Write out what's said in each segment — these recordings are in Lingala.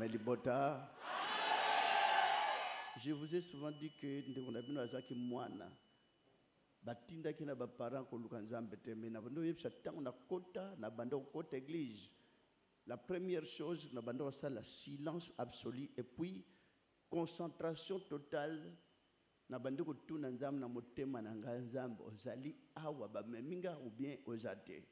Melibota. Je vous ai souvent dit que nous avons besoin de moana. Batinda qui n'a pas parents qu'on nous a embêté, mais nous avons besoin de kota, nous avons besoin de église. La première chose, nous avons besoin de silence absolu et puis concentration totale. Nous avons besoin de tout nous avons na motema na nganzambe ozali awa ba meminga ou bien ozate.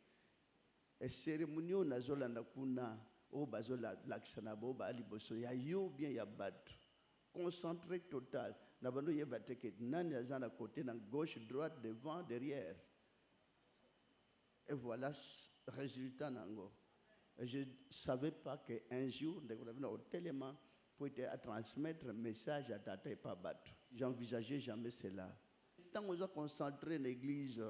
Et cérémonie on azola na kuna o bazola laksana bo ba liboso ya yo bien ya batu. Concentré total. Nabando yebate ke nani azana côté na gauche, droite, devant, derrière. Et voilà le résultat nango. Et je ne savais pas qu'un jour, au téléman, pour transmettre un message à Tata et pas battre. J'envisageais jamais cela. Tant que nous avons concentré l'église,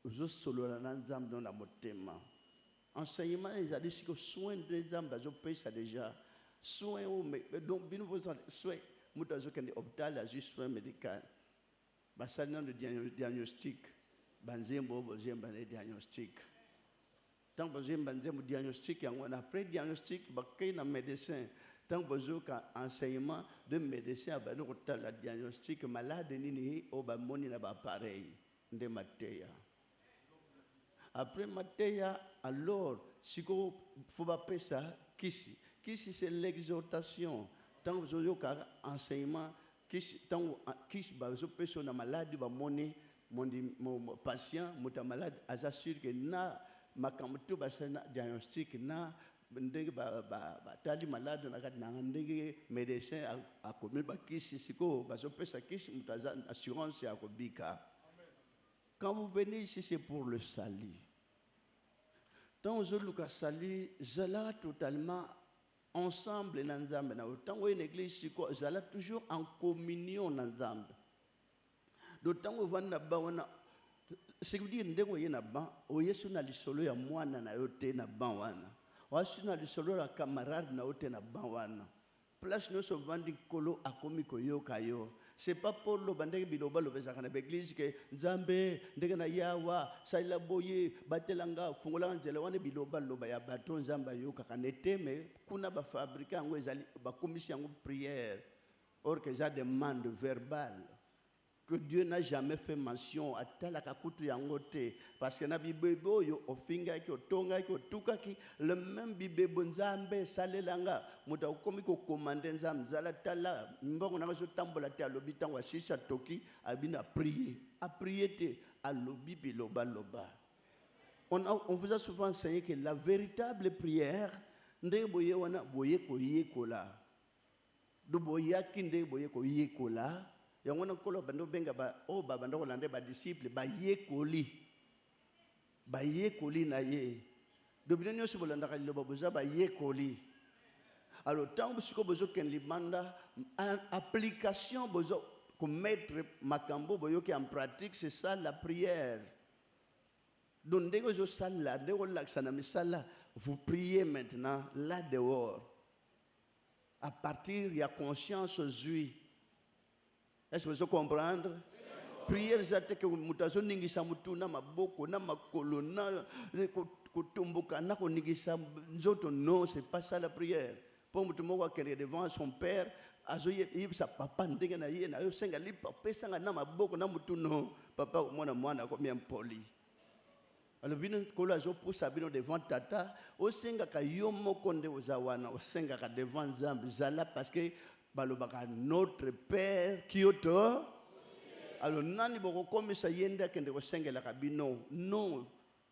nous avons solo l'ensemble dans la motema. Enseignement, ils ont dit que soin des âmes, ils ont payé ça déjà. Soins donc bien vous soins mutazo kendi hôpital à juste soins médicaux basalina de diagnostic banzembo bozemba le diagnostic tant bozemba nzembo diagnostic yango après diagnostic bakay na médecin tant bozoka enseignement de médecin ba no la diagnostic malade nini o ba moni na ba appareil nde mateya après mateya alors siko faut ba pesa kisi. Qui c'est l'exhortation? Tant que vous avez un enseignement, tant que vous avez maladie, mon patient, mon malade, j'assure que na makamto basana diagnostic na ndenge tali malade na ndenge médecin a commis ba kisi siko bazopesa kisi mutaza assurance ya kobika. Quand vous venez ici, c'est pour le salut. Tant que vous avez salut, zala totalement ensemble dans Nzambe na autant où une église zala toujours en communion dans Nzambe d'autant où vana ba wana c'est que dire ndengo yena ba o Yesu na lisolo ya mwana na yote na ba wana wasu na lisolo ya camarade na yote na ba wana place no so vandi kolo akomi ko yo kayo c'est pas pour le bandé biloba lo bezaka na église que Nzambe ndenge na yawa saila boye batelanga fungola nzela wana biloba lo ba ya bato Nzamba yo kaka nete mais kuna ba fabriquer ngo ezali ba commission ngo prière or que ça demande verbale que Dieu n'a jamais fait mention à tel akakutu yangote parce que na bibebo yo ofinga ki otonga ki otuka ki le même bibebo Nzambe salelanga muta ukomi ko commander Nzambe zala tala mbongo na so tambola te alobi tango asisa toki abina a prier te alobi biloba loba. On vous a souvent enseigné que la véritable prière ndenge boye wana boye ko yekola do boya ki ndenge boye ko yekola. Yango kolo bando benga ba o ba bando kolande ba disciple ba yekoli na ye do binyo so bolanda ka liloba boza ba yekoli alors tant que bozo ken libanda application bozo ko mettre makambo boyo ki en pratique c'est ça la prière donc dès que je sala dès que l'aksana misala vous priez maintenant là dehors à partir il y a conscience aujourd'hui. Est-ce que vous comprenez? Prière zate que mutazo ningisa mutuna maboko na makolo na kutumbuka na koningisa nzoto non c'est pas ça la prière. Pour mutumoko akere devant son père azoye sa papa ndenge na ye na yo senga li papa sanga na maboko na mutuno papa mwana ko bien poli. Alors bino kolo azo poussa bino devant tata o senga ka yo moko nde ozawana o senga ka devant Nzambe zala parce que balobaka notre Père qui est au alors nani boko komisa yenda kende ko sengela kabino non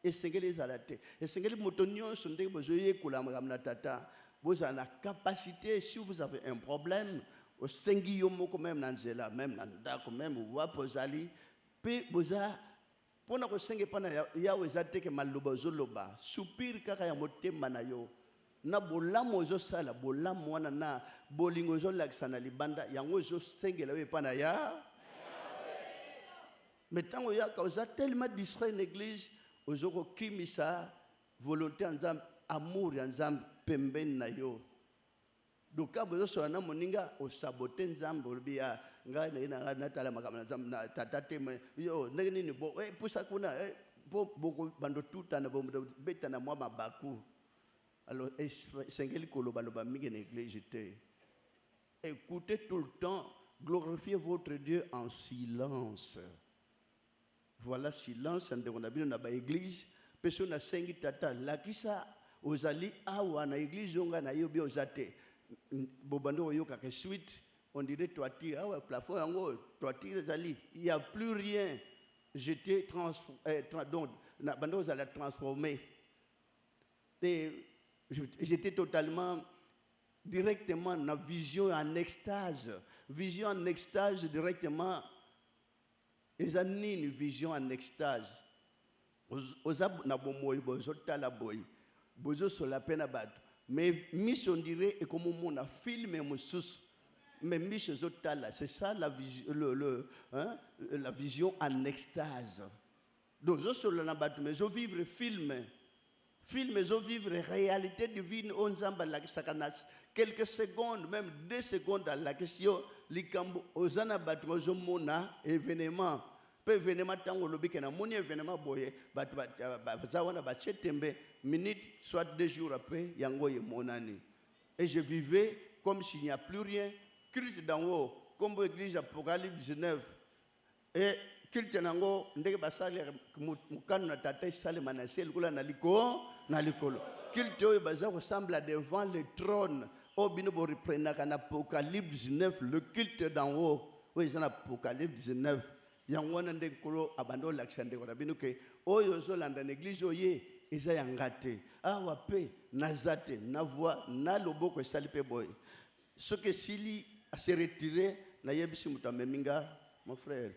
esengeli zalate esengeli motonyo sonde bozoye kula ngamna tata boza na capacité si vous avez un problème au sengi yo moko même nanzela même nandako même wa pozali pe boza pona ko senge pana yawe zate ke maloba zoloba soupir kaka ya motema na yo na bolamo zo sala bolamo wana na bolingo zo laksana libanda yango zo sengela we pana ya mais tango ya cause tellement distrait une église ozoko kimisa volonté Nzambe amour ya Nzambe pembeni na yo doka bozo so na moninga o saboter Nzambe olbia ngai na natala makamana Nzambe na tata teme yo ndenge nini bo pusa kuna bo boko bando tuta na bo beta na mwa mabaku. Alors, écoutez tout le temps, glorifiez votre Dieu en silence. Voilà, silence, on a bien dans l'église, personne n'a sengi tata, la kisa, ozali, awa, na église, on a yobi ozate, bobando oyoka ke suite, on dirait toiture, awa, plafond, ango, toiture, zali, il n'y a plus rien, j'étais donc, na bando ozala transformé. Et j'étais totalement, directement dans la vision en extase. Vision en extase directement. Ils ont une vision en extase. Ozab na bomoy bozo tala boy. Bozo sur la peine abat. Mais mission dirait et comme on a filmé mon sous. Mais mission zotala, c'est ça la vision, la vision en extase. Donc je sur la bat, mais je vivre film. Film, je vivre réalité divine, on zamba la sakanas. Quelques secondes, même 2 secondes à la question, likambo ozana batmo mona événement. Peu événement tango lobike na moni événement boye, zawana bachetembe minute soit 2 jours après yango ye monani. Et je vivais comme s'il n'y a plus rien, culte d'en haut, comme l'église Apocalypse 19. Et culte nango ndenge basali mukano na tata sale manasel kula naliko nalikolo. Culte oyo baza ressemble devant le trône. Oh bino bo reprendre en Apocalypse 19 le culte d'en haut. Oui, c'est en Apocalypse 19. Yango na ndenge kolo abando l'accent ko bino ke oyo zo landa l'église oye eza yangate. Awa pe nazate na voix na loboko esali pe boy. Ce que Sili a se retiré na yebisi mutameminga mon frère.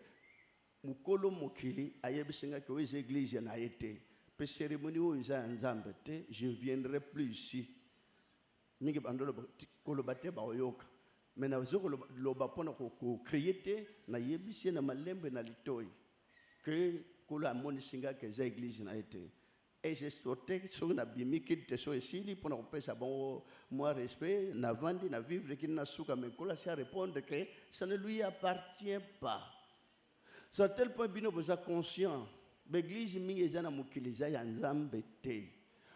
Mukolo mokili ayebisinga que les églises na été pe cérémonie où ils ont nzambe te je viendrai plus ici mingi bandolo kolo bate ba oyoka mais na zo lo ba pona ko créer te na yebisi na malembe na litoi que kolo amoni singa que les églises na été et j'ai sauté sur na bimiki te so ici pour na pesa bon moi respect na vandi na vivre qui na suka mais kolo ça répondre que ça ne lui appartient pas. C'est à tel point que vous êtes conscient. L'église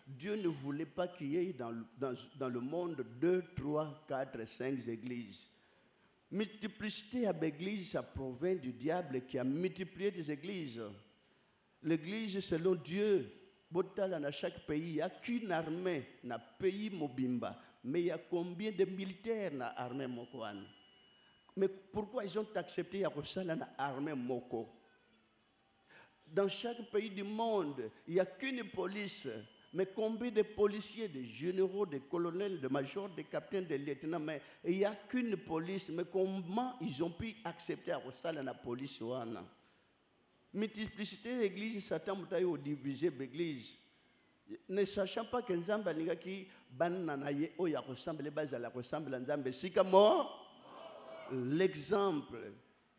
Dieu ne voulait pas qu'il y ait dans le monde 2, 3, 4, 5 églises. Multiplicité à l'église, ça provient du diable qui a multiplié des églises. L'église, selon Dieu, dans chaque pays, il n'y a qu'une armée, dans le pays Mobimba. Mais il y a combien de militaires dans l'armée Mokwan? Mais pourquoi ils ont accepté l'armée Moko? Dans chaque pays du monde, il n'y a qu'une police. Mais combien de policiers, de généraux, de colonels, de majors, de capitaines, de lieutenants? Mais il n'y a qu'une police. Mais comment ils ont pu accepter la police? Multiplicité de l'église, Satan a divisé l'église. Ne sachant pas que Nzamba qui bananaye o ya ressemble base à la ressemble Nzambe sikamo. L'exemple,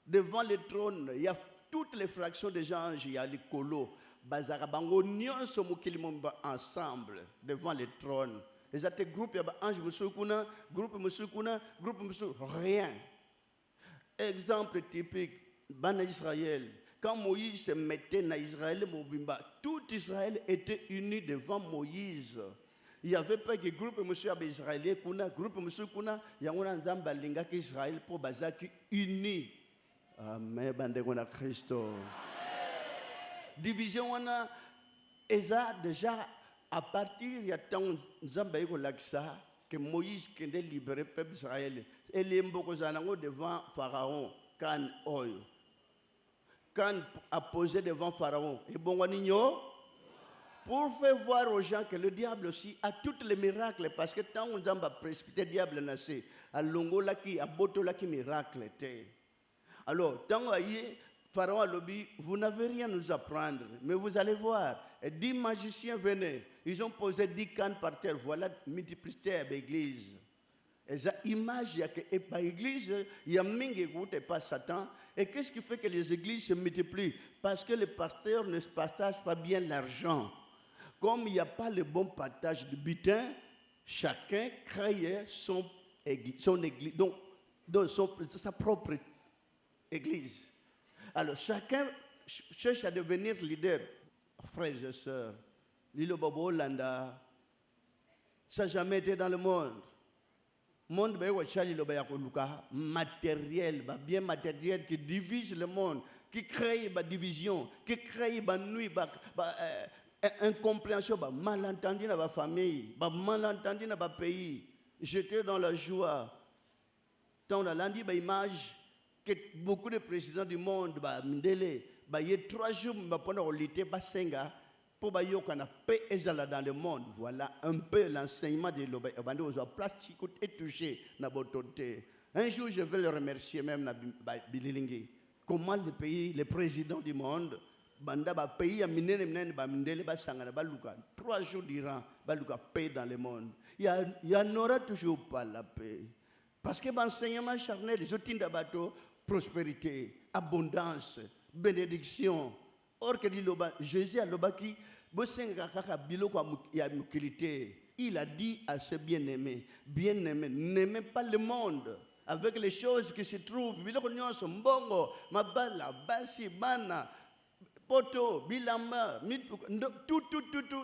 devant le trône, il y a toutes les fractions des anges, il y a les colos, Bazarabango, nyonso mukilimomba ensemble, devant le trône. Les autres groupes, il y a ange musukuna, groupe musukuna, groupe musukuna, rien. Exemple typique, Bana Israël. Quand Moïse se mettait dans Israël, tout Israël était uni devant Moïse. Il n'y avait pas que groupe monsieur israélien kuna groupe monsieur kuna yangona nzamba linga ki Israël pour bazaki uni. Amen bande kona Christo. Division wana eza déjà à partir ya temps nzamba yiko laksa que Moïse kende libérer peuple Israël et les mboko zanango devant Pharaon kan oyo. Kan a posé devant Pharaon et bon wanigno pour faire voir aux gens que le diable aussi a tous les miracles, parce que tant on a précipité le diable nassé, à longo la qui, à boto la qui miracle était. Alors, tant que Pharaon a lobby, vous n'avez rien à nous apprendre, mais vous allez voir. Et 10 magiciens venaient, ils ont posé 10 cannes par terre, voilà multiplicité à l'église. Et ça, image, il y a que l'église, il y a mingi et pas Satan. Et qu'est-ce qui fait que les églises se multiplient? Parce que les pasteurs ne partagent pas bien l'argent. Comme il n'y a pas le bon partage de butin, chacun créait son église, donc sa propre église. Alors chacun cherche à devenir leader. Frères et sœurs, Lilo Bobo Landa, Ça n'a jamais été dans le monde. Le monde est matériel, bien matériel qui divise le monde, qui crée des divisions, qui crée des nuits, incompréhension, malentendu dans la famille, malentendu dans le pays. J'étais dans la joie. Quand on a lundi, image que beaucoup de présidents du monde, il y a 3 jours pendant l'été, pour que la paix est dans le monde. Voilà un peu l'enseignement de l'Obéi aux plastique et touché dans votre côté. Un jour, je vais le remercier même Bililingi. Comment le pays, les présidents du monde, banda ba pays a miné ba mindele ba sangana ba luka 3 jours durant ba luka paix dans le monde. Il y en aura toujours pas la paix. Parce que l'enseignement charnel, les outils d'abato, prospérité, abondance, bénédiction. Or que dit Jésus à l'obaki, il a dit à ses bien-aimés, bien-aimés, n'aimez pas le monde avec les choses qui se trouvent. Mabala, basi, bana, poto, bilamba, tout,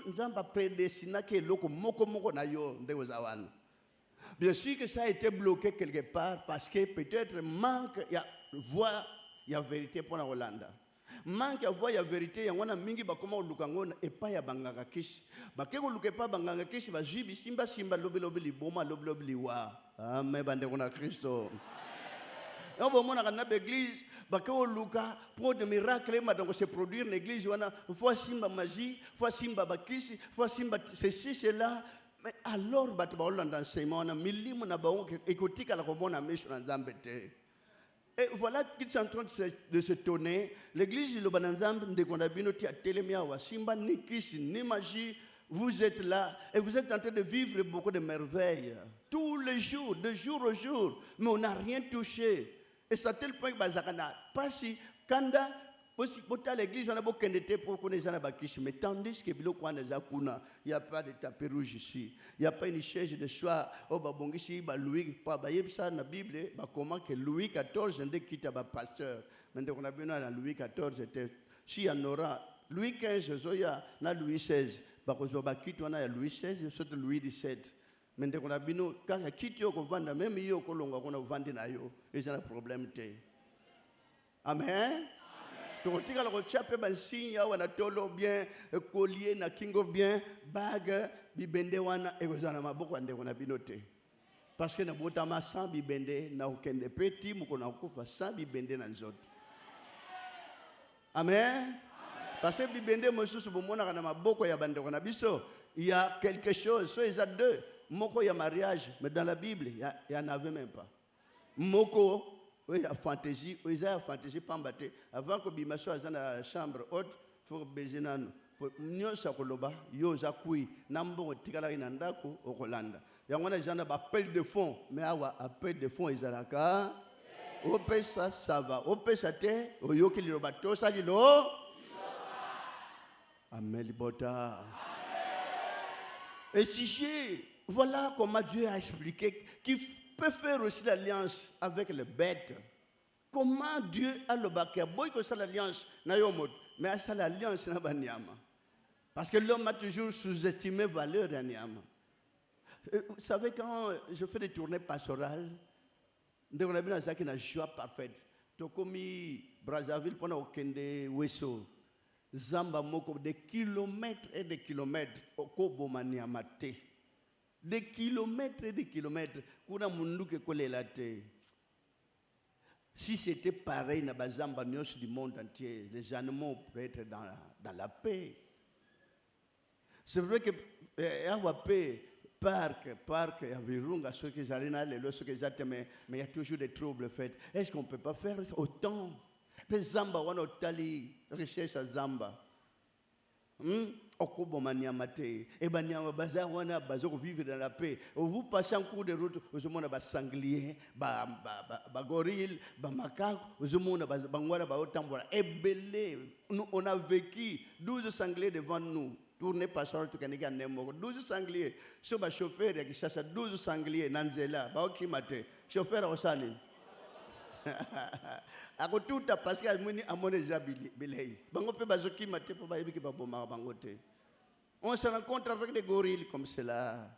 nous avons prédestiné que l'oko moko na yo ndegozawan. Bien sûr que ça a été bloqué quelque part parce que peut-être manque de voix, il y a vérité pour la Hollande. Manque de voix, il y a vérité, il y a mingi bakoma lukango et pas ya banganga kishi. Bakeko luke pa banganga kishi ba jibi simba lobi liboma lobi liwa. Amen bande kona Kristo. On va voir dans l'église, bakeko luka pour des miracles donc se produire l'église wana fois simba magie, fois simba bakisi, fois simba ceci cela. Mais alors, et voilà qu'ils sont en train de se tourner. L'église de l'Obananzam de Kondabino a télémia wa simba ni kisi ni magie. Vous êtes là et vous êtes en train de vivre beaucoup de merveilles. Tous les jours, de jour au jour. Mais on n'a rien touché. Et c'est à tel point que Bazakana, pas si, Kanda, aussi, pour l'église, on a beaucoup de pour connaître la bakissi. Mais tandis que il n'y a pas de tapis rouge ici. Il n'y a pas une chaise de choix. Oh, Babongisi, Louis, pas ça dans la Bible, comment que Louis XIV n'a quitté le pasteur. Maintenant, on a vu dans Louis XIV, c'était, si il y en aura, Louis XV, il y a Louis XVI. Parce que on a Louis XVI, surtout Louis XVII. Maintenant, on a vu quand il y a quitté, on vend, même il y a un problème. Amen. Donc, tu as le chapé signe, on a tolo bien, collier, na kingo bien, bague, bibende wana, et vous en avez beaucoup on a binoté. Parce que na botama sans bibende, na aucun de petits, mou qu'on a encore sans bibende dans les autres. Amen. Parce que bibende, monsieur, ce moment, on a beaucoup ya bande on a biso. Il y a quelque chose, soit ils ont 2. Moko il y a mariage, mais dans la Bible, il n'y en avait même pas. Moko, oui, il y a fantaisie, il y a fantaisie pambaté. Avant que Bimaso soit dans la chambre haute, il faut baiser nan. Nyo sakoloba, yo zakui, nambo tikala inandako, okolanda. Il y a des gens qui appellent de fonds, mais awa appel de fonds, ils ont au pesa, ça va. Au pesa te, au yoki lirobato, ça lilo. Amen, libota. Et si voilà comment Dieu a expliqué qu'il peut faire aussi l'alliance avec les bêtes. Comment Dieu a le baquet, boy que ça l'alliance na yomot, mais à ça l'alliance na banyama. Parce que l'homme a toujours sous-estimé valeur de nyama. Vous savez quand je fais des tournées pastorales, on a bien ça qui n'a joie parfaite. Tokomi Brazzaville pendant Okende Weso, Zamba moko des kilomètres et des kilomètres au Kobomaniamate. Des kilomètres et des kilomètres. Si c'était pareil dans les Zamba du monde entier, les animaux pourraient être dans la paix. C'est vrai que il y a paix, parc, il y a Virunga, ceux qui sont mais il y a toujours des troubles faits. Est-ce qu'on ne peut pas faire autant? Les Zamba, on a tali richesse à Zamba. Okobomaniamate. Et banyama bazar wana bazoko vivre dans la paix. Vous passez en cours de route, vous avez des sangliers, des gorilles, des macaques, vous avez des bangwara, des otambola. Nous, on a vécu 12 sangliers devant nous. Tournez pas sur le tout 12 sangliers. Sur le chauffeur, il y a 12 sangliers. Nanzela, Baokimate. Chauffeur au sali. Ako tout a parce que amoni amone déjà bilei. Bango pe bazoki mate pour ba yebiki ba boma bangote. On se rencontre avec des gorilles comme cela.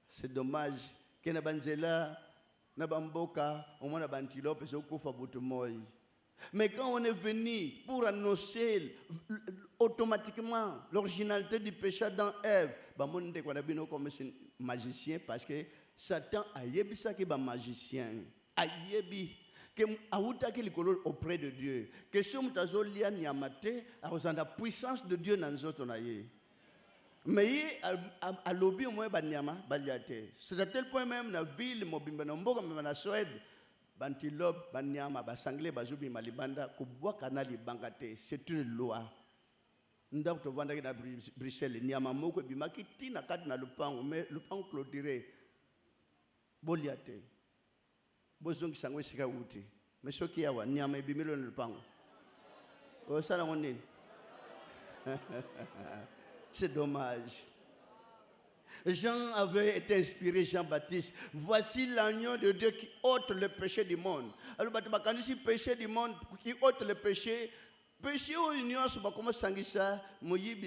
C'est dommage que na banzela na bamboka au moins na bantilope ezokufa butu moi. Mais quand on est venu pour annoncer automatiquement l'originalité du péché dans Ève, bah mon ndeko na bino comme magicien parce que Satan a yebi ça qui ba magicien. A yebi que auta que likolo auprès de Dieu. Que si on tazo lia niamate a la puissance de Dieu dans nous autres na ye. Mais à lobby au moins ba niama ba liate. C'est à tel point même na ville mobimba na mboka na Suède. Bantilope, banyama, basanglé, bazubi malibanda, kubwa kanali bangate. C'est une loi. Ndap to vanda na Bruxelles, nyama moko bimaki tina kat na lupango, mais lupango clôturé. Boliate. Bozong sangwe sika uti. Mais soki yawa nyama bimelo na lupango. O sala ngoni. C'est dommage. Jean avait été inspiré, Jean-Baptiste. Voici l'agneau de Dieu qui ôte le péché du monde. Alors, quand il dit péché du monde, qui ôte le péché, péché au union, comment ça,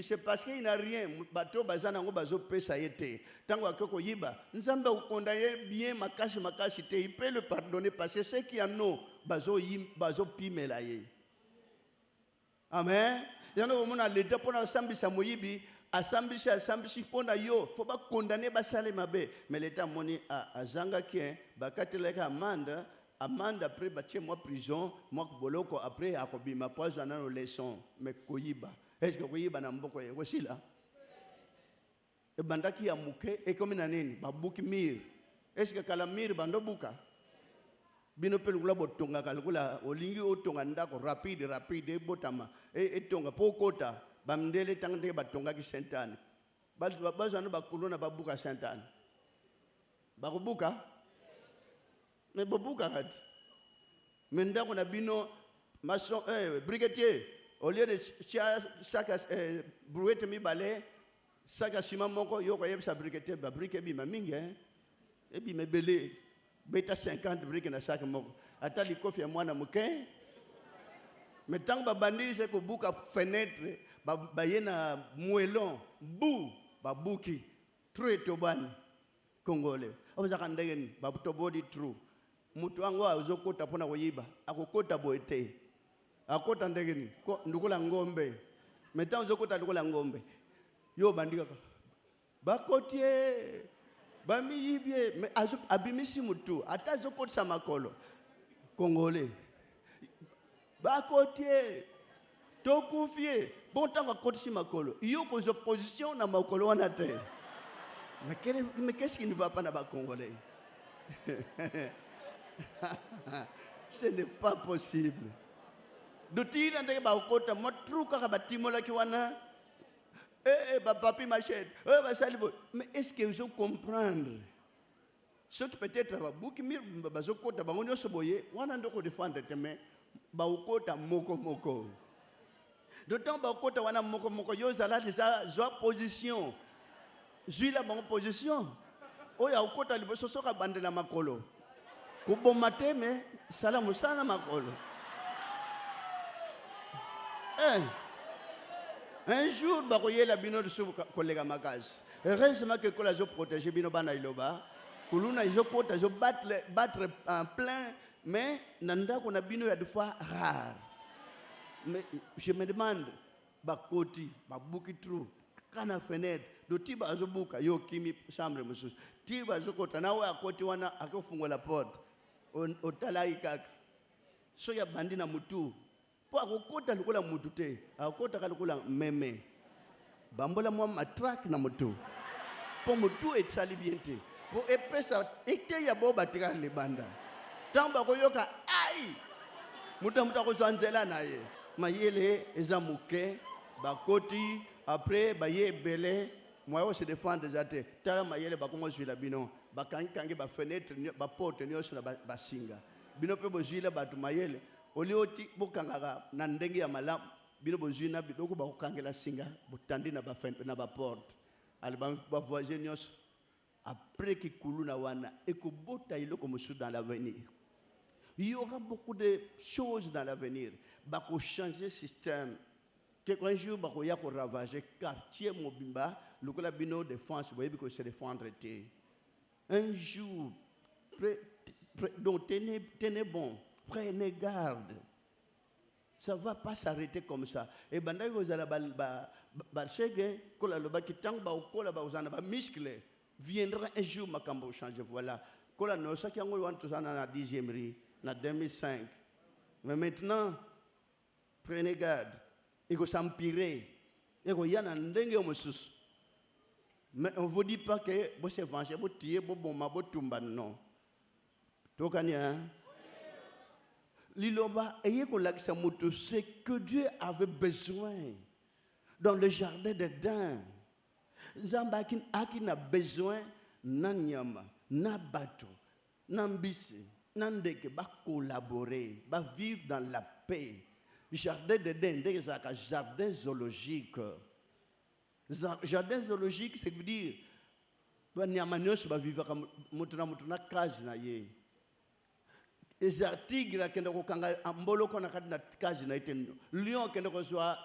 c'est parce qu'il n'a rien. Bateau bazanango bazo pesa yete. Tango akoko yiba, nzamba ukondaye bien makashi te. Il peut le pardonner parce que ceux qui en ont bazo pimelaye. Amen. Il y en a où on a l'état pour la sambisa moyibi. Asambisi pona yo faut pas condamner basale mabe mais l'état moni a zanga kien bakateleka amande après batie moi prison moi boloko après akobima poison na leçon mais koyiba est-ce que koyiba na mboko ye kosila e bandaki ya muke e comme na nini babuki mir est-ce que kala mir bando buka bino pelukula botonga kalukula olingi otonga ndako rapide botama e tonga pokota bamdele tangde batonga ki Saint-Anne bazana bakulona babuka Saint-Anne bakubuka mais babuka kati menda kuna bino maçon brigadier au lieu de saka brouette mi balé saka sima moko yoko yebisa brigadier ba brique bi mamingi et bi mebele beta 50 briques na saka moko atali kofi ya mwana muke mais tant babandi c'est ko buka fenêtre bayena muelon bu babuki true toban kongole obuzaka ndegen babutobodi true mutu wangu azokota pona koyiba akokota boete akota ndegen ndukula ngombe metan azokota ndukula ngombe yo bandika bakotie bamiyibye me abimisi mutu atazokotsa makolo kongole bakotie tokufie bon temps kotisi makolo yo ko opposition na makolo wana te mais qu'est-ce qui ne va pas na ba congolais ce n'est pas possible doti ndenge ba okota motruka ka batimola ki wana ba papi machette basalibo mais est-ce que vous comprendre ce qui peut-être ba buki mir bazokota bango nyoso boye wana ndoko défendre te mais ba okota moko d'autant que wana moko yo zala déjà zo position zui la bonne position oya ukota liboso soka bandela makolo kuboma teme sala musana makolo un jour ba koyela bino de sou kollega makazi heureusement que kola zo protéger bino bana iloba kuluna izo kota zo battre en plein mais nanda ko na bino ya de fois rare. Mais je me demande, bakoti, babuki trou, kana fenêtre, do tiba azobuka, yo kimi chambre musus, tiba azokota, na wa akoti wana akofungwa la porte, otala ikaka, so ya bandi na mutu, po akokota lukula mutu te, akokota kalukula meme, bambola mwa matrak na mutu, po mutu etsali bien te, po epesa, ete ya bo batika le banda, tamba koyoka, ai, muta kozwa nzela na ye. Mayele ezamuke bakoti après baye belé moi se défendre des athées tala mayele bakongo zwila bino bakangi ba fenêtre ba porte nyosho na basinga bino pe bozwila batu mayele olioti bokangaka na ndenge ya malamu bino bozwina bidoko bakangela singa botandi na ba fenêtre na ba porte alba ba voisin nyosho après ki kuluna wana ekobota iloko musu dans l'avenir. Il y aura beaucoup de choses dans l'avenir. Bako changer système. Quelqu'un jour bako yako ravager quartier mobimba, lukola bino défense, voyez que c'est défendre té. Un jour, donc tenez bon, prenez garde. Ça ne va pas s'arrêter comme ça. Et quand vous allez viendra un jour makambo changer. Voilà. Quand nous sommes en 10e riz, en 2005. Mais maintenant, prenez garde. Il faut s'empirer. Il faut y aller en mais on ne vous dit pas que vous êtes vengé, vous tuez, vous bombez, vous tombez. Non. Tu connais? C'est que Dieu avait besoin dans le jardin d'Éden. Zambakin a besoin nanyama, nabato, nambisi, nandeke, va collaborer, va vivre dans la paix. Jardin d'Éden, c'est un jardin zoologique. Jardin zoologique, c'est veut dire que nyamanyos va vivre comme mutuna cage na ye. Les tigres qui sont ambolo kona kati na kazi na ite lion qui sont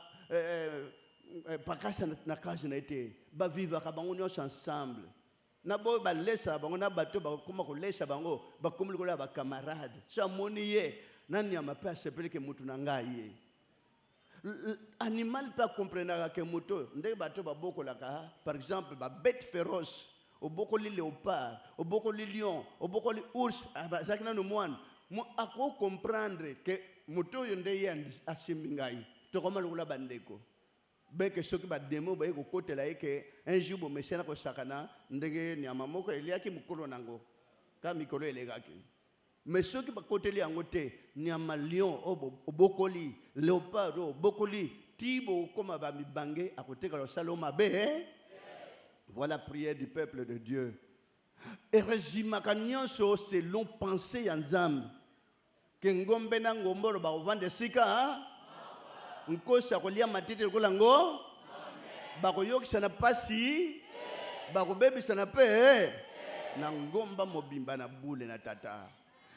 pakasa na kazi na ite ba vivre kabango nyos ensemble na bo ba lesa bango na bato ba kuma ko lesa bango ba kumuli ko la ba camarade sa moniye nani amape sepele ke mutu na ngai animal pas comprendre que moto ndé bato ba boko la ka par exemple ba bête féroce au boko li léopard au boko li lion au boko li ours zakina no moine moi à quoi comprendre que moto yonde yandi asimingai to comme le la bandeko ben que ce qui va démo ba ko côté là que un jour bo mesena ko sakana ndenge nyama moko eliaki mukolo nango ka mikolo elegaki mais ce qui va côté li angote nyama lion obokoli léopard obokoli tibo comme ba mi bangé à côté ka saloma be voilà la prière du peuple de Dieu. Et résima kanyonso c'est long pensée ensemble que ngombe na ngombolo ba ovande sika nkosa kolia matete kolango ba koyokisa na pasi ba kobebisa na pe na ngomba mobimba na boule na tata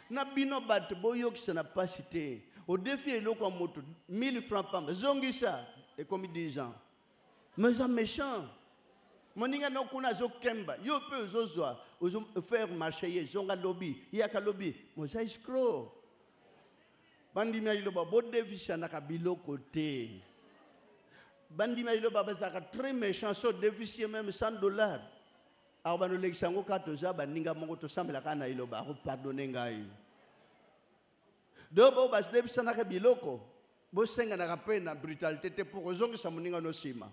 na bino bat boyokisa na pasi te au défi eloko moto 1000 francs pamba zongisa et comme 10 ans mais ça méchant. Moninga no kuna zo kemba yo pe zozwa ozo faire marcher ye zonga lobby yaka lobby moza escroc bandima iloba bo devisa na kabilo côté bandima iloba bazaka très méchant so devisier même $100 alors bano leksango katoza baninga mongo to sambela kana iloba ko pardonner ngai do bo bas devisa na kabiloko bo senga na kapena brutalité te pour zonga sa moninga no sima.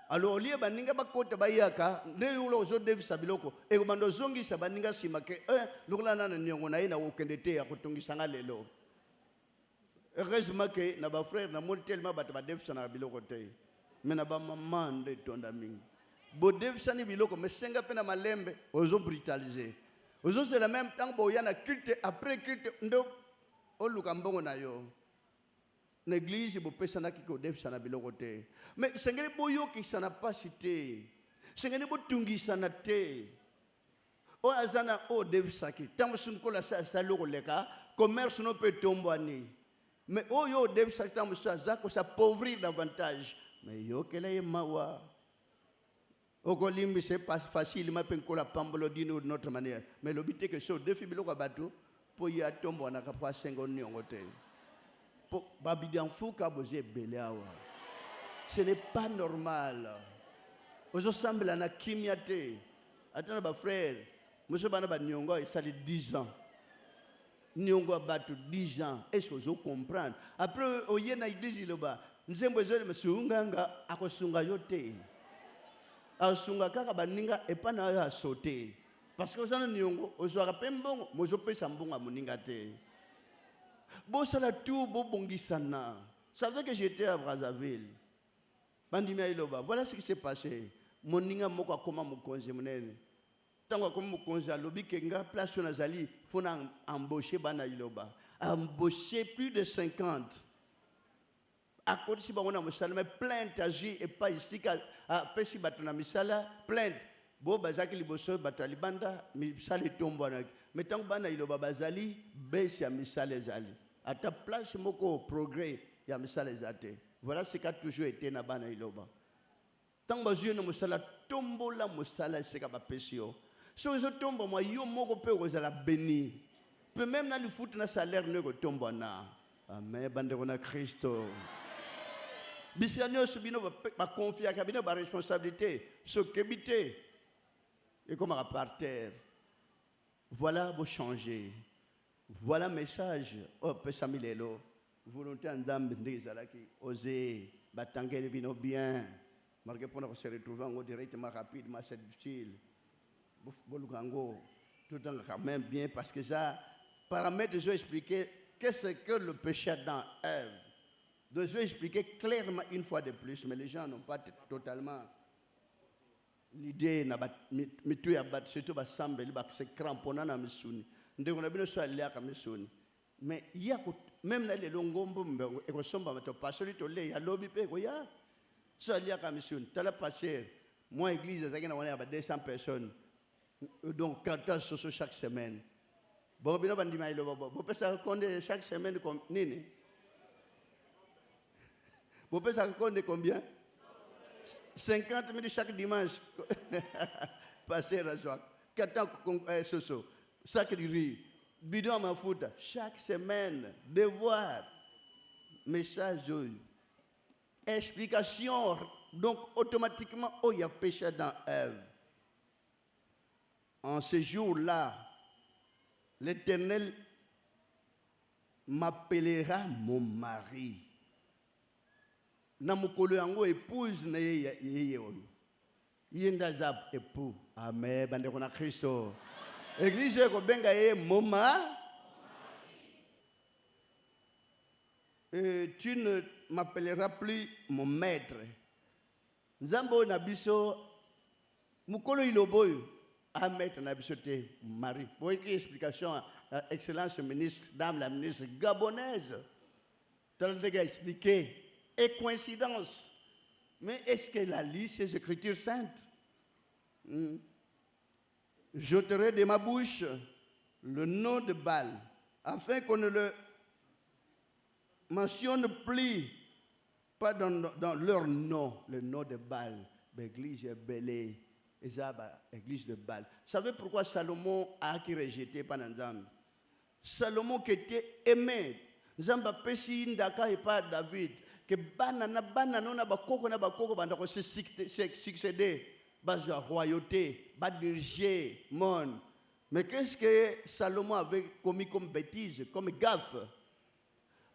Alors au lieu baninga bakota bayaka ndeyulo zo devisa biloko e komando zongisa baninga sima ke lokula nana nyongo na ina okende te ya kutungisa ngalelo heureusement que na ba frère na moni tellement bato ba devisa na biloko te mais na ba maman nde tonda mingi bo devisa ni biloko mais senga pena malembe ozo brutaliser ozo c'est la même temps bo yana culte après culte ndo oluka mbongo na yo. L'église bo pesa na kiko devisa na biloko te mais sengeli boyo ki sana pasité sengeli bo tungisa na te o azana o devisa ki tam sun ko la sa loko leka commerce no peut tombani mais o yo devisa tam sa zako sa pauvrir davantage mais yo kele mawa o ko limbi c'est pas facile ma pen ko la pambolo d'une autre manière mais l'obité que so défi biloko bato po ya tombo na ka pa sengo nyongote. Ce n'est pas normal. Vous semblez à la kimiate. Attends, ma frère, monsieur Banaba Nyongo, il s'est 10 ans. Nyongo a battu 10 ans. Est-ce que vous comprenez? Après, au Yéna, il dit, nous avons besoin de M. Unganga à Kosunga Yote. À Sunga Kakabaninga et pas à sauter. Parce que vous avez Nyongo, vous avez Pembon, vous avez Sambonga Muningate. Bosala tout bobongisana. Ça veut que j'étais à Brazzaville. Bandimia iloba. Voilà ce qui s'est passé. Moninga moko akoma mukonzi munene. Tango akoma mukonzi alobi kenga place nazali fona embaucher bana iloba. Embaucher plus de 50. À côté si bango na musala mais plainte agi et pas ici à pesi batuna misala plainte. Bo bazaki liboso batali banda misala tombo na. Mais tango bana iloba bazali besi ya misala ezali. À ta place, moko progrès, il y a misala ezate. Voilà ce qui a toujours été na bana iloba. Tant que Dieu ne musala tombola musala c'est ka bapesio. Si vous tombez, moi, yo moko pe vous allez béni. Peut même dans le foot, na salaire ne tombe na. Amen. Bande on Christo. Bisiano subino ba confier kabino ba responsabilité, ce kebité. Et comme par terre. Voilà vous changer. Voilà message. Oh pesamilelo. Volonté en dame ndezalaki oser batangel vino bien. Marqué pour nous se retrouver en directement rapidement c'est difficile. Bolugango tout en quand même bien parce que ça paramètre de Dieu expliquer qu'est-ce que le péché dans Ève. De Dieu expliquer clairement une fois de plus mais les gens n'ont pas totalement l'idée na mitu ya bat surtout ba sambeli ba se crampona na misuni ndeko na bino so alia ka misuni mais il y a même na le longombo mbe e ko somba mato pasoli to le ya lobi pe ko ya so alia ka misuni tala passer moi église ça qui na on a 200 personnes donc 14 sur chaque semaine bon bino bandima ilo bo pesa konde chaque semaine comme nini bo pesa konde combien 50 000 chaque dimanche. Passer à joie. 14 soso. Sac de riz. Bidon à ma foute. Chaque semaine. Devoir. Message. Explication. Donc, automatiquement, oh, il y a péché dans Ève. En ce jour-là, l'Éternel m'appellera mon mari. Namukolo yango épouse na yeye oyo yenda zab époux amen bande kona Kristo église ko benga yeye moma tu ne m'appelleras plus mon maître nzambo na biso mukolo iloboyo a maître na biso te mari boy ki explication excellence ministre dame la ministre gabonaise tel de expliquer. Et coïncidence. Mais est-ce qu'elle a lu ces Écritures saintes? J'ôterai de ma bouche le nom de Baal, afin qu'on ne le mentionne plus, pas dans leur nom, le nom de Baal. L'église est belle, et ça, l'église de Baal. Vous savez pourquoi Salomon a été rejeté par Nzambe? Salomon qui était aimé. Nzamba pesi ndaka et pas David. Que bana na bakoko banda ko se succéder base la royauté ba diriger monde. Mais qu'est-ce que Salomon avait commis comme bêtise, comme gaffe?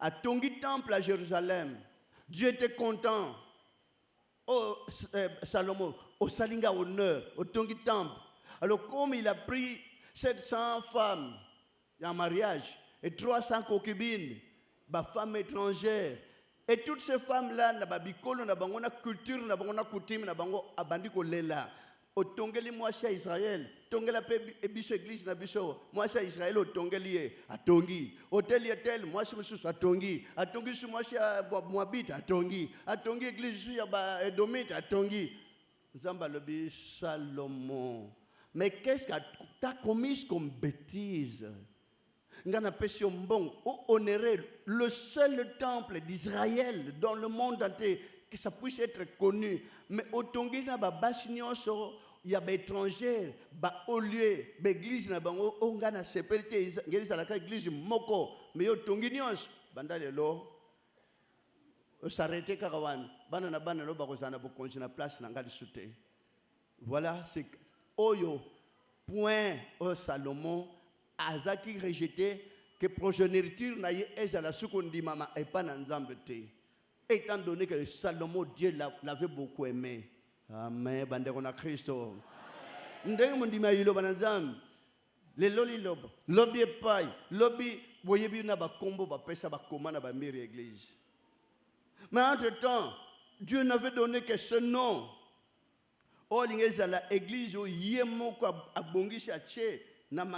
À Tongi temple à Jérusalem, Dieu était content. Oh Salomon, au salinga honneur, au Tongi temple. Alors comme il a pris 700 femmes en mariage et 300 concubines, ba femmes étrangères. Et toutes ces femmes-là, na babikolo, na bango na culture, na bango na coutume, na bango abandi ko lela. O tongeli mwasi ya Israël, tongela pe ebiso église na biso, mwasi ya Israël o tongeli ye, atongi. Hotel yetel, mwasi mususu atongi. Atongi su mwasi ya Moabite, atongi. Atongi église su ya ba Edomite, atongi. Nzamba lobi Salomon. Mais qu'est-ce que tu as commis comme bêtise? Ngana pesio mbong honorer le seul temple d'Israël dans le monde entier que ça puisse être connu mais otongi na ba basinyoso ya ba étranger ba au lieu ba église na bango ngana sécurité ngeli sala ka église moko mais otongi nyonso banda lelo s'arrêter karawan bana na bana lo ba kozana bo konji na place na ngali souté. Voilà c'est oyo point au Salomon azaki rejeté que progéniture na ye ezala sukundi mama et pas na nzambe te étant donné que Salomon Dieu l'avait beaucoup aimé. Amen bandeko na Kristo ndenge mondima yilo banazam le loli lobo lobi epai lobi boyebi na ba kombo ba pesa ba komana ba miri église mais entre temps Dieu n'avait donné que ce nom o lingezala église o yemoko abongisi ache. Puis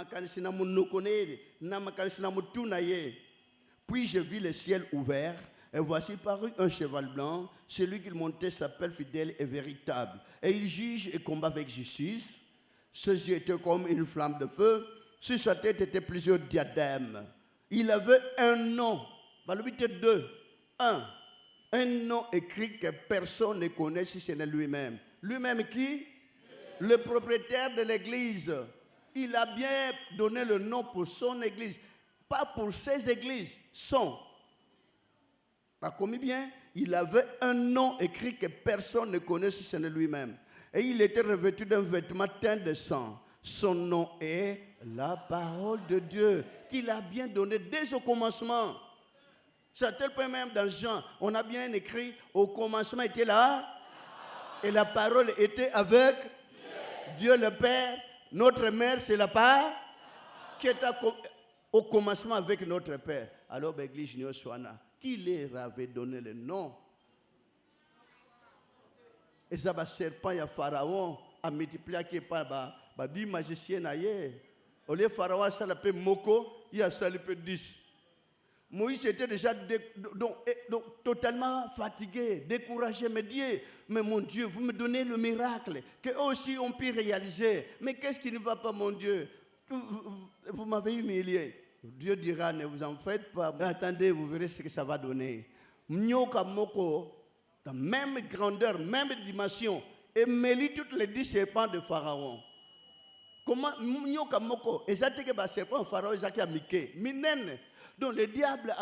je vis le ciel ouvert, et voici parut un cheval blanc. Celui qui montait s'appelle fidèle et véritable. Et il juge et combat avec justice. Ses yeux étaient comme une flamme de feu. Sur sa tête étaient plusieurs diadèmes. Il avait un nom. Deux. Un nom écrit que personne ne connaît si ce n'est lui-même. Lui-même qui? Le propriétaire de l'église. Il a bien donné le nom pour son église. Pas pour ses églises, son. Pas commis bien, il avait un nom écrit que personne ne connaît si ce n'est lui-même. Et il était revêtu d'un vêtement teint de sang. Son nom est la parole de Dieu qu'il a bien donnée dès au commencement. C'est à tel point même dans Jean, on a bien écrit, au commencement était là, et la parole était avec Dieu le Père. Notre mère, c'est la part qui est au commencement avec notre Père. Alors, l'église Nyosuana, qui leur avait donné le nom? Et ça va serpent, il y a Pharaon, a multiplié qui par 10 magiciens ailleurs. Au lieu de Pharaon, ça l'appelle Moko, il y a ça l'appelle 10. Moïse était déjà totalement fatigué, découragé, me dit, mais mon Dieu, vous me donnez le miracle, qu'eux aussi ont pu réaliser. Mais qu'est-ce qui ne va pas, mon Dieu? Vous m'avez humilié. Dieu dira, ne vous en faites pas, mais attendez, vous verrez ce que ça va donner. Mnyoka Moko, dans la même grandeur, même dimension, et mêlit toutes les 10 serpents de Pharaon. Comment Mnyoka Moko, et ça que les serpents Pharaon, ils ont miqué. Minen. Donc le diable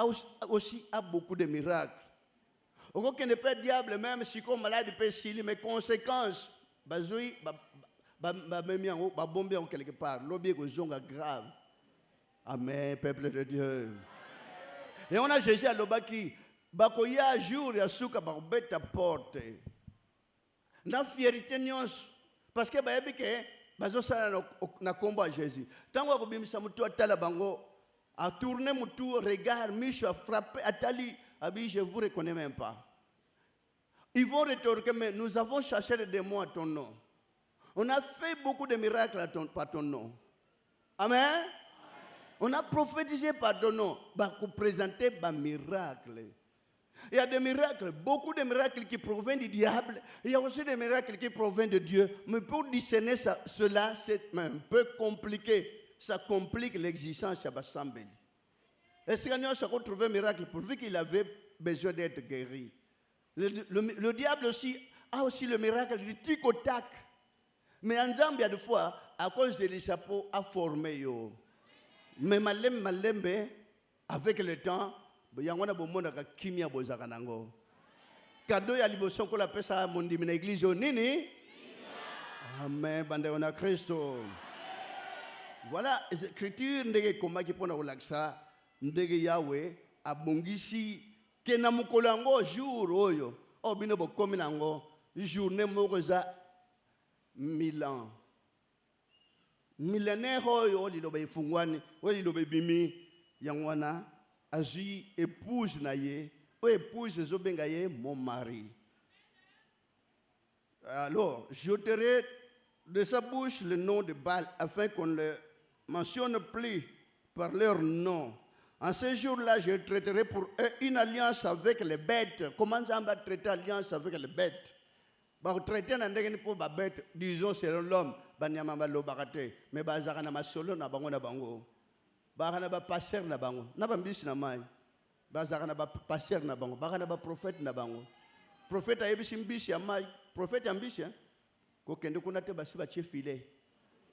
aussi a beaucoup de miracles. Au cas n'est pas diable, même si comme malade peut s'il mais conséquences, bazoui, bomber en quelque part, l'objet que grave. Amen, peuple de Dieu. Et on a Jésus à l'obaki, bakoya jour ya suka barbeta porte. Na fierté nyons, parce que bayebi ke bazo sala na combat Jésus. Tango ko bimisa mutu atala bango. A tourné mon tour, regarde, Michel a frappé, Atali, Abi, je ne vous reconnais même pas. Ils vont rétorquer, mais nous avons cherché les démons à ton nom. On a fait beaucoup de miracles par ton nom. Amen. On a prophétisé par ton nom, pour présenter des miracles. Il y a des miracles, beaucoup de miracles qui proviennent du diable. Il y a aussi des miracles qui proviennent de Dieu. Mais pour discerner cela, c'est un peu compliqué. Ça complique l'existence de Bassambeli. Est-ce que nous avons trouvé un miracle pourvu qu'il avait besoin d'être guéri? Le diable aussi a aussi le miracle du tic au tac. Mais en Zambie, des fois, à cause de l'échapeau, a formé. Mais malembe, avec le temps, il y a un moment où kimia bozakanango. Cadeau ya liboson qu'on appelle ça mon dimine église nini. Amen, bande on a Christo. Voilà, l'écriture ndege koma ki pona kolakisa ndege Yahweh abongisi ke na mukolo yango jour oyo o bino bokomi nango journée moko za 1000 ans. Millénaire oyo liloba ifungwani oyo liloba bimi yango wana azui épouse na ye o épouse zobenga ye mon mari. Alors, j'ôterai de sa bouche le nom de Baal afin qu'on le mentionne plus par leur nom. En ce jour-là, je traiterai pour eux une alliance avec les bêtes. Comment ça va traiter alliance avec les bêtes? Traiter pour les bêtes, disons selon l'homme, mais bazarana masolo na bango na bango. Bazarana ba pasteur na bango. Na ba mbisi na mai. Bazarana ba pasteur na bango. Bazarana ba prophète na bango. Prophète a yebisi mbisi ya mai. Prophète ya mbisi, ko kende kuna te basi ba che filet.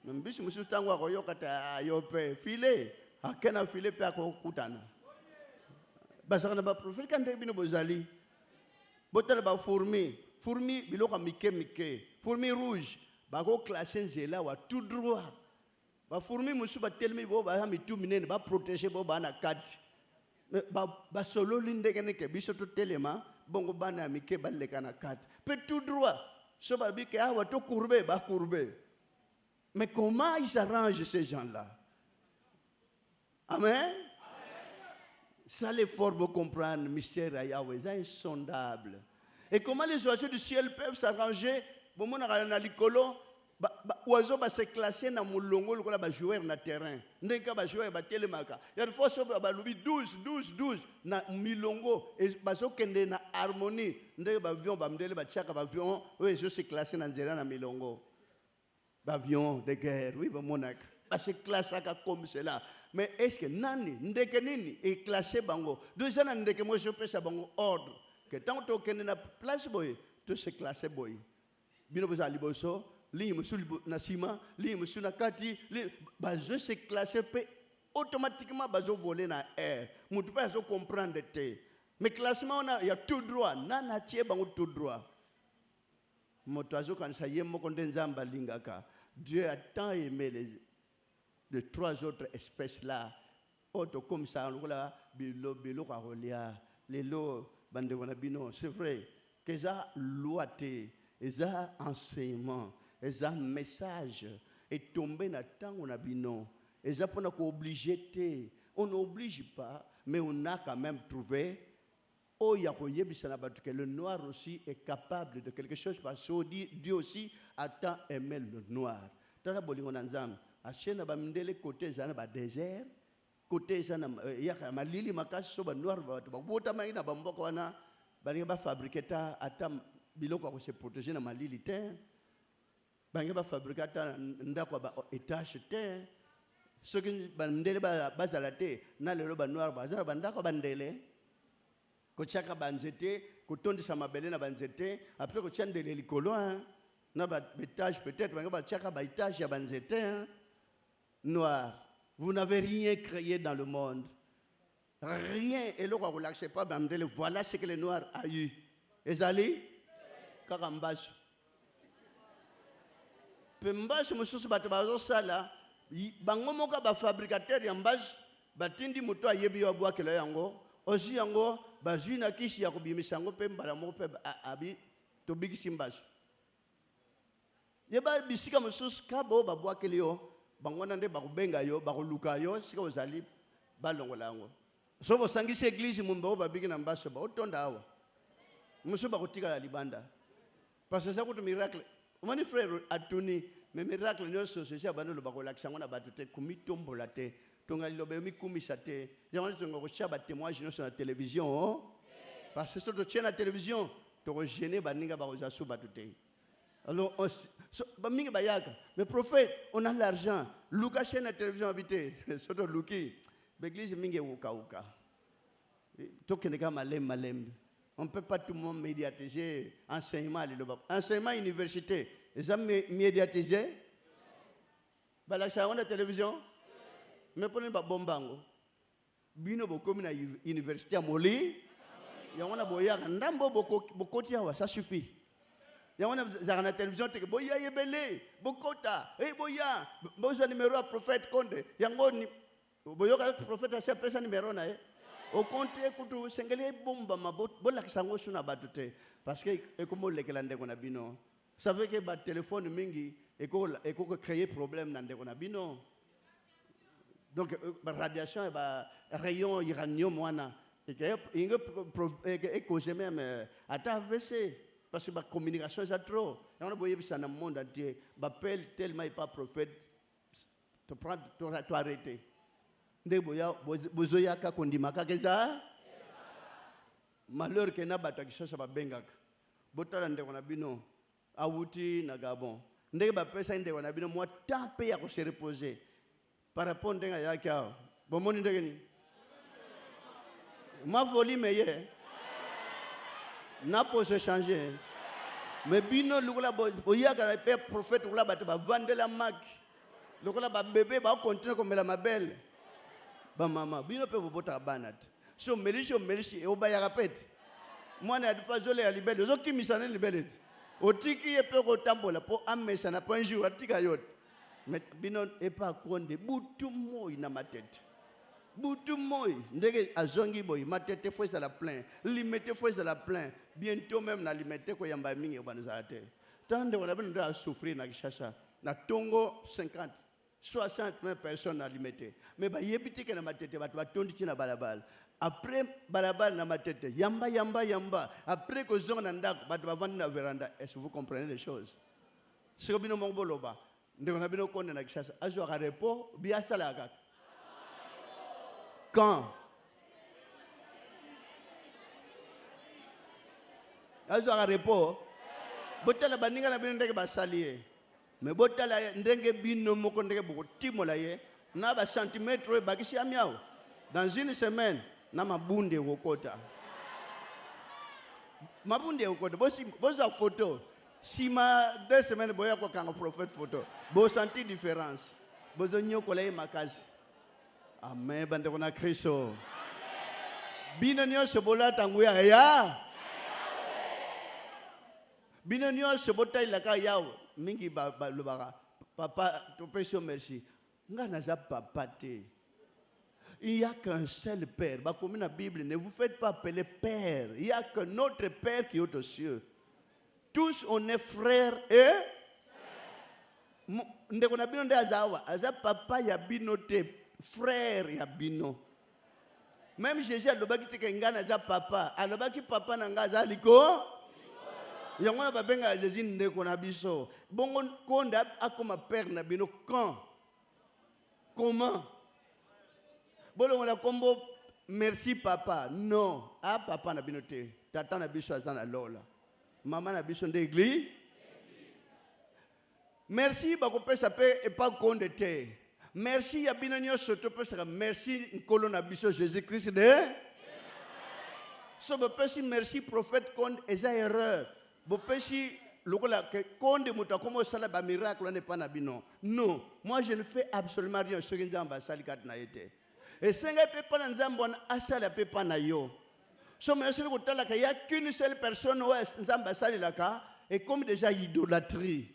Mbisi musu tango akoyoka ta yope filet. Akena filet pe akokutana. Bazarana ba prophète kande bino bozali. Botala ba fourmi biloka mike. Fourmi rouge. Bako classé nzela wa tout droit. Ba fourmi musu ba telmi bo ba mitu minene ba protéger bo ba na kati. Ba solo lindekene ke biso to telema bongo bana mike ba leka na kati. Pe tout droit. So ba bi ke wa to courber ba courber. Mais comment ils s'arrangent ces gens-là? Amen. Ça les forme comprendre mystère à Yahweh, c'est insondable. Et comment les oiseaux du ciel peuvent s'arranger? Bon, on a un licolo, oiseaux va se classer dans mon longo, le va jouer dans le terrain. N'enka va jouer à télémaka. Il y a des fois ça va louer 12 na milongo et baso kende na harmonie. N'enka va avion va m'dele va tchaka va avion, oui, je se classer dans zéro na milongo. Avion de guerre, oui, va monak. Va se classer comme cela. Mais est-ce que nani ndeke nini est classé bango? Deux ans ndeke moi je peux ça bango ordre. Que tant que tu es na place boy, tu se classer boy. Bino boza liboso, ligne monsieur na ciment, ligne monsieur na kati, bazo se classer automatiquement bazo voler na air. Mutu pas zo comprendre te. Mais classement il y a tout droit, nana tie bango tout droit. Moto azo kanisa yemo konde nzamba lingaka. Dieu a tant aimé les trois autres espèces là. Auto comme ça, là, bilo karolia, les lots bande wanabino, c'est vrai. Que ça loi te, ça enseignement, ça message est tombé dans temps on a bino. Et ça pour nous obliger te, on n'oblige pas, mais on a quand même trouvé. Oh, il y a que le noir aussi est capable de quelque chose parce que Dieu aussi a tant aimé le noir. Tala bolingo nanzam, achena ba mndele côté zana ba désert, côté zana ya malili makasi so ba noir ba bota maina ba mboko wana balinga ba fabriquer ta ata biloko ko se protéger na malili te. Balinga ba fabriquer ta ndako ba étage te. Ce qui ba mndele ba bazala te na lelo ba noir ba zana ba ndako ba ndele. Kochaka banzete, kotondisa mabele na banzete, après kochandele likolo na ba étage peut-être ba chaka ba étage ya banzete noir. Vous n'avez rien créé dans le monde. Rien et le roi vous lâchez pas bamdele voilà ce que le noir a eu. Ezali kakambas. Pembas mususu bato bazo sala bango moka ba fabricateur ya mbas batindi moto ayebi wa bwa kelo yango. Aussi yango bazina kisi ya kubimisa ngo pe mbala mo pe abi to big simbas yeba bisika mususu kabo babwa kelio bangona nde bakubenga yo bakuluka yo sika ozali balongola yango so bo sangisi église mumba ba big na mbaso ba otonda awa musu bakutika la libanda parce que ça coûte miracle moni frère atuni mais miracle nyo société bando lo bakolakisa ngona batute kumitombola te tongali lobe mikumisa te yango tongo ko chaba témoignage sur la télévision parce que si tu tiens la télévision tu vas gêner baninga ba ozasu batute alors baminga bayaka mais prophète on a l'argent luka chaîne la télévision habité soto luki l'église mingi uka to keneka malem on peut pas tout le monde médiatiser enseignement enseignement université les amis médiatiser bala chaîne la télévision mais pour ne pas bombango bino bokomi na université à Moli yangona boya ndambo bokoti awa ça suffit yangona za na télévision te boya yebele bokota boya boza numéro à prophète Konde yangoni boyoka prophète a pesa numéro na au compte kutu sengele bomba mabola kisango suna batute parce que ekomo lekela ndeko na bino savez que ba téléphone mingi eko créer problème na ndeko na bino. Donc, la radiation et le rayon uranium, et cause même à t'avancer. Parce que la communication est trop. Et on a voyé ça dans le monde entier. L'appel tellement pas prophète, te prendre, te arrêter. Bozoya ka kondimaka keza. Malheur que na batakisha sa bengak. Botala nde wana bino. Awuti na Gabon. Ndeke ba pesa nde wana bino moi taper ya ko se reposer. Par rapport à Yakao, bon monde de ma folie meilleure n'a pas se changer. Mais bino lukula boyaka le prophète lukula ba vendre la marque. Lukula ba bébé ba continuer comme la mabelle. Ba maman bino pe bota banat. So melishi e obaya rapete. Moi na adfazole ya libelle. Zo kimisana libelle. Otiki e pe ko tambola po amesa na po un jour atika yote. Mais bino et pas konde butu moi na ma tête butu moi ndege azongi boy ma tête fois à la plein limité fois à la plein bientôt même na limité ko yamba mingi banzate tande wana bino da souffrir na kishasa na tongo 50 60 personnes na limité mais ba yebiti ke na ma tête ba tondi tina balabal après balabal na ma tête yamba après ko zonga na ndako ba vendre na veranda. Est-ce que vous comprenez les choses c'est bino mongoloba ndeko na bino konde na kishasa azwa ka repo bia sala ka quand azwa ka repo botala baninga na bino ndeke basalie mais botala ndenge bino moko ndeke boko timola ye na ba centimètre bakisi amiao dans une semaine na mabunde wokota bosi boza photo Si ma 2 semaines boya ko kanga prophète photo, bo senti différence. Bozo nyoko lay makasi. Amen bande kona Kristo. Bino nyonso bolata nguya ya. Bino nyonso botailaka yawo mingi lobaka papa topesio merci. Nga naza papa te. Il n'y a qu'un seul Père. Comme dans la Bible, ne vous faites pas appeler Père. Il n'y a que notre Père qui est aux cieux. Tous on est frères et ndeko na bino nde azawa aza papa ya bino te frère ya bino. Même Jésus alobaki te ke ngana aza papa, alobaki papa na nga aza liko. Yango na babenga Jésus ndeko na biso. Bongo konda akoma père na bino quand? Comment? Bolongo la combo merci papa. Non, ah papa na bino te. Tata na biso azana lola. Maman na biso d'église. Merci bakopesa pe et pas konde te. Merci ya bino nyonso to pesa merci nkolo na biso Jésus Christ de. So bopesi merci prophète konde eza erreur. Bopesi lokola que konde mutakomo sala ba miracle n'est pas na bino. Non, moi je ne fais absolument rien sur nzamba sali kat na été. Et senga pe pa na nzamba na asala pe pa na yo. So monsieur ko tala ka ya qu'une seule personne ouais nzamba sali la ka et comme déjà idolâtrie.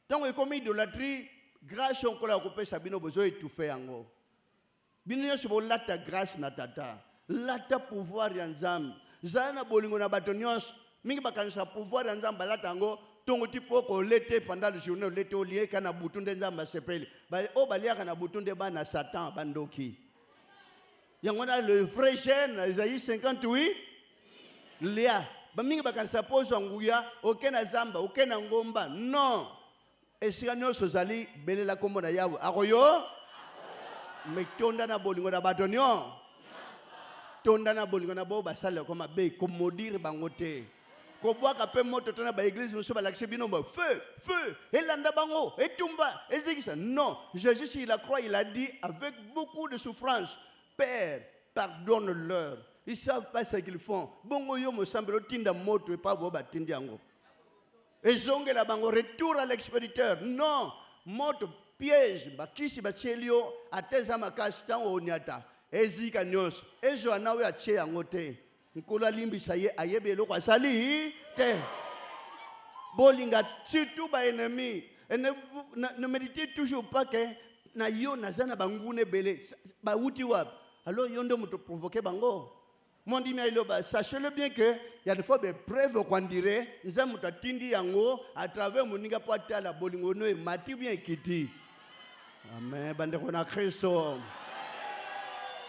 Donc comme idolâtrie grâce on kola ko pesa bino bezo étouffer yango. Bino nyonso bo lata grâce na tata. Lata pouvoir ya nzambe. Zana bolingo na bato nyonso mingi bakanisa pouvoir ya nzambe lata yango tongo tipo ko lete pendant le journée lete au lié kana butunde nzamba sepeli. Ba o balia kana butunde bana Satan bandoki. Yango na le vrai jeune Isaïe 58 lia. Ba mingi bakanisa pozo nguya okena zamba okena ngomba. Non. Esika nyonso zali belela kombo na yawe. Akoyo metonda na bolingo na bato nyo. Tonda na bolingo na bo basala koma be komodire bangote. Kobwaka pe moto tona ba église muso ba lakse bino ba feu elanda bango etumba ezekisa. Non, Jésus il a croit, il a dit avec beaucoup de souffrance, Père, pardonne-leur. Ils savent pas ce qu'ils font. Bongo yo mo sambelo tinda moto e pa bo ba tindi yango. Ezonge la bango retour à l'expéditeur. Non, moto piège ba kisi ba chelio ateza makasi tango onyata. Ezika nyos ezo anawe ache yango te. Nkola limbisa ye ayebe eloko asali te. Bolinga surtout ba ennemi. Et ne méditez toujours pas que na yo nazana bangune bele ba uti wap. Alors yondo muto provoquer bango. Mon dit sachez-le bien que il y a des fois des preuves qu'on dirait nzamuta tindi yango à travers moninga po atala bolingo no e mati bien kiti. Amen bande kona Kristo.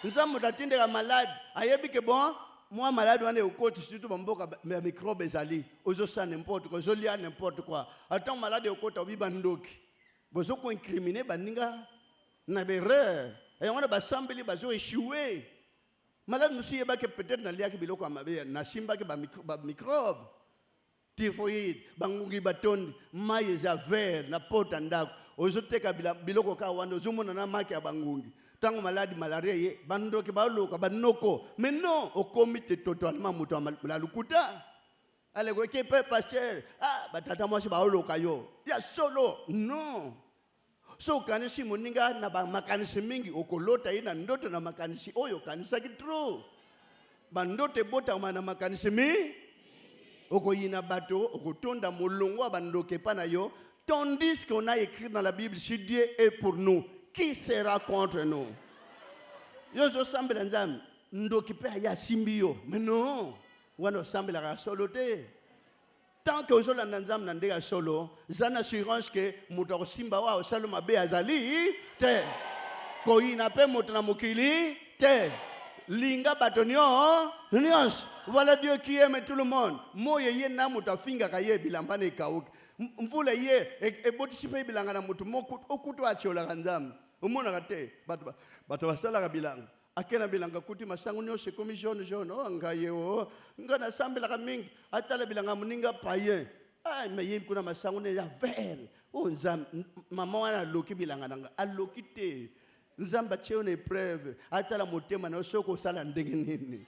Nzamuta tindi la malade ayebi que bon moi malade on est au côté surtout bamboka mes microbes ezali ozo sa n'importe quoi ozo lia n'importe quoi. Attends malade au côté obi bandoki. Bozo ko incriminer baninga na berre et on a basambeli bazo échouer. Malade monsieur ba que peut-être na lia ki biloko amabe na simba ke ba microbe. Typhoïde, bangungi batondi, maye za ver na pota ndako. Ozo teka biloko ka wando ozo na maki ya bangungi. Tango malade malaria ye bandoki baoloka banoko. Mais non, au comité totalement muto la lukuta. Ale ko ke pasteur, ah batata mo si baoloka yo. Ya solo, non. So kanisi moninga na ba makanisi mingi okolota ina ndoto na makanisi oyo kanisa kitro. Bandote bota na makanisi mi okoyina bato okotonda molongo bandoke pa na yo. Tandis qu'on a écrit dans la Bible, si Dieu est pour nous, qui sera contre nous? Yozo sambela nzambe ndoki pe ya simbio. Mais non, wano sambela ka solo te. Tant que ozo landa nzambe na ndeka solo, zan assurance que moto simba wa osalo mabe azali te. Ko ina pe moto na mokili te. Linga batonio nyons. Voilà Dieu qui aime tout le monde. Moye ye na moto finga ka ye bilambane ikauki. Mvula ye e botisipe bilanga na moto moko okuto achiola kanzambe. Umona kate bato basala ka bilanga. Akena bilanga kuti masango nyose komi jaune oh ngaye o ngana sambela ka mingi atala bilanga muninga payen. Ah mais ye kuna masango ne ya vert. Oh nzam mama wana loki bilanga nanga aloki te. Nzamba cheo ne preuve atala motema na soko sala ndenge nini.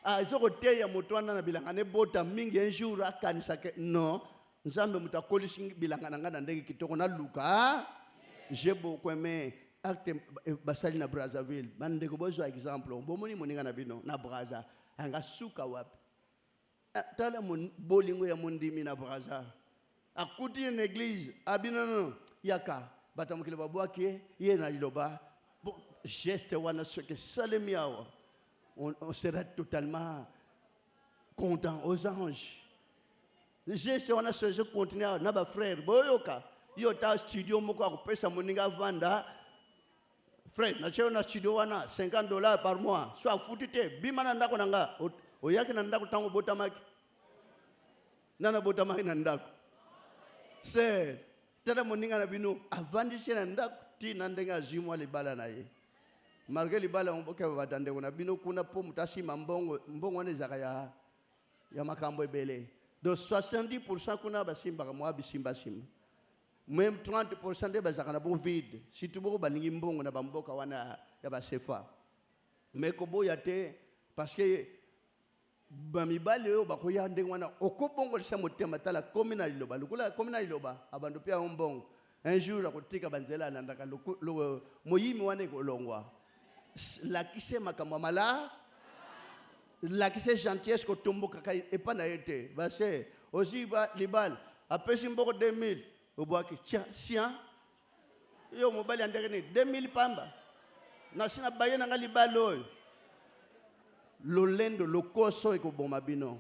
ezokoteya moto wana na bilanga ne bota mingi un jour akanisa ke non nzambe mutakolisi bilanga na nga na ndenge kitoko na luka j'ai beaucoup aimé acte basali na Brazzaville bandeko bozo exemple bomoni moninga na bino na Brazza anga suka wapi tala mon bolingo ya mondimi na Brazza akuti une église abino no yaka batamukile babwaki ye na liloba geste wana soke salemi awa on sera totalement content aux anges. Le geste wana soke continuer na ba frère boyoka yo ta studio moko akopesa moninga vanda frère na cheo na studio wana $50 par mois so akutite bimana ndako nanga oyaki na ndako tango botamaki nana botamaki na ndako c'est tata moninga na bino avandisi na ndako ti na ndenga zimwa libala na ye malgré libala mboke batande kuna bino kuna po mutasi mbongo wana ezaka ya makambo ebele donc 70% kuna basimba mwa bisimba simba même 30% de bazaka na bo vide si tu boko balingi mbongo na bamboka wana ya basefa mais ko boya te parce que bamibale yo bakoya ndenge wana okobongo lisa motema tala komina liloba lukula komina liloba abandu pia mbongo un jour akotika banzela nandaka moyimi wana kolongwa lakise makambo mala lakise gentillesse ko tomboka kai epana ete base aussi ba libal apesi mboko 2000 obwaki tia sia yo mobali andeke ni 2000 pamba na sina bayena nga libalo lolendo lokoso ekoboma bino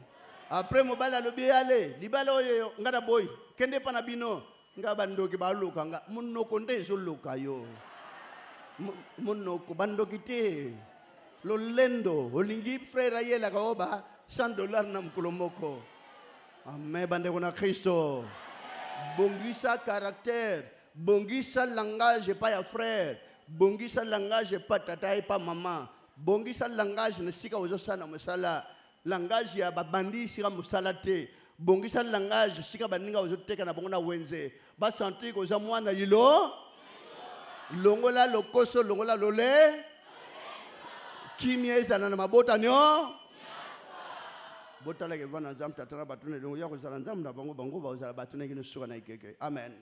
après mobali alobi ale libalo yo ngada boy kende pana bino ngaba ndoki baluka nga munoko ndezo luka yo munoko bandoki te lolendo olingi frère yela kaoba $100 na mkulomoko amen bandeko na Kristo bongisa caractère bongisa langage pas ya frère bongisa langage pas tata et pas maman bongisa langage ne sika ozosana musala langage ya babandi sika musala te bongisa langage sika baninga ozoteka na bango na wenze ba sentir ko za mwana yilo longola lokoso longola lole kimia ezala na mabota nyo botala ke vana nzambe tatana batune longo ya ko zala nzambe na bango ba ozala batune kino suka na ikeke amen.